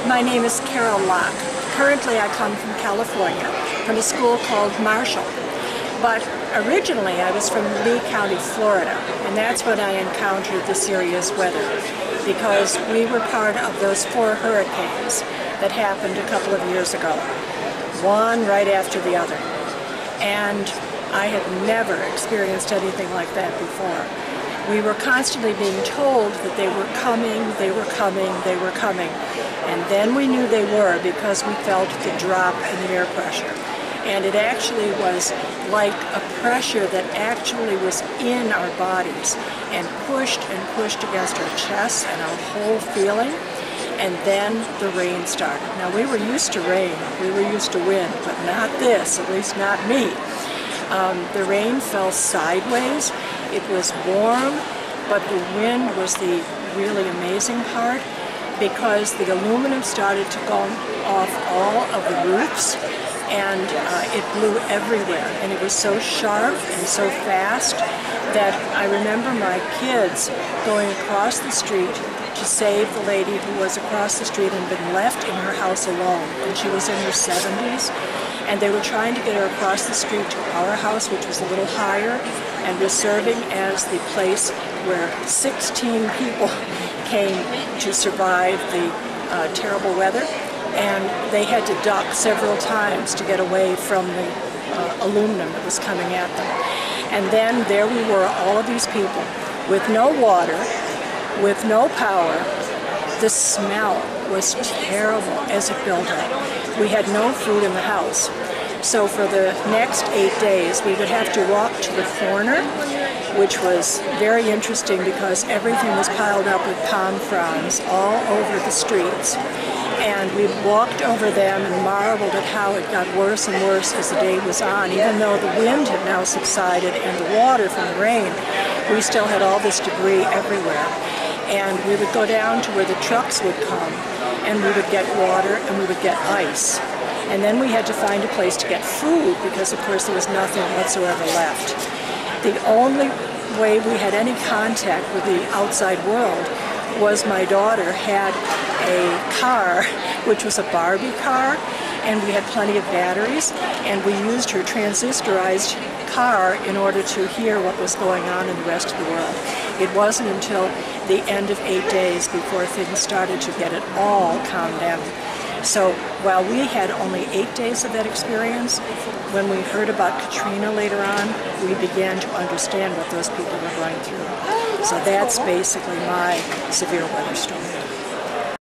My name is Carol Locke. Currently I come from California, from a school called Marshall. But originally I was from Lee County, Florida, and that's when I encountered the serious weather, because we were part of those 4 hurricanes that happened a couple of years ago, one right after the other. And I had never experienced anything like that before. We were constantly being told that they were coming, they were coming, they were coming. And then we knew they were because we felt the drop in the air pressure. And it actually was like a pressure that actually was in our bodies and pushed against our chests and our whole feeling. And then the rain started. Now we were used to rain, we were used to wind, but not this, at least not me. The rain fell sideways. It was warm, but the wind was the really amazing part, because the aluminum started to go off all of the roofs, and it blew everywhere. And it was so sharp and so fast that I remember my kids going across the street to save the lady who was across the street and been left in her house alone. And she was in her 70s. And they were trying to get her across the street to our house, which was a little higher, and was serving as the place where 16 people came to survive the terrible weather. And they had to duck several times to get away from the aluminum that was coming at them. And then there we were, all of these people, with no water, with no power. The smell was terrible as it built up. We had no food in the house. So for the next 8 days, we would have to walk to the corner, which was very interesting because everything was piled up with palm fronds all over the streets. And we walked over them and marveled at how it got worse and worse as the day was on. Even though the wind had now subsided and the water from the rain, we still had all this debris everywhere. And we would go down to where the trucks would come, and we would get water and we would get ice. And then we had to find a place to get food because, of course, there was nothing whatsoever left. The only way we had any contact with the outside world was my daughter had a car, which was a Barbie car, and we had plenty of batteries, and we used her transistorized car in order to hear what was going on in the rest of the world. It wasn't until the end of 8 days before things started to get it all calmed down. So while we had only 8 days of that experience, when we heard about Katrina later on, we began to understand what those people were going through. So that's basically my severe weather story.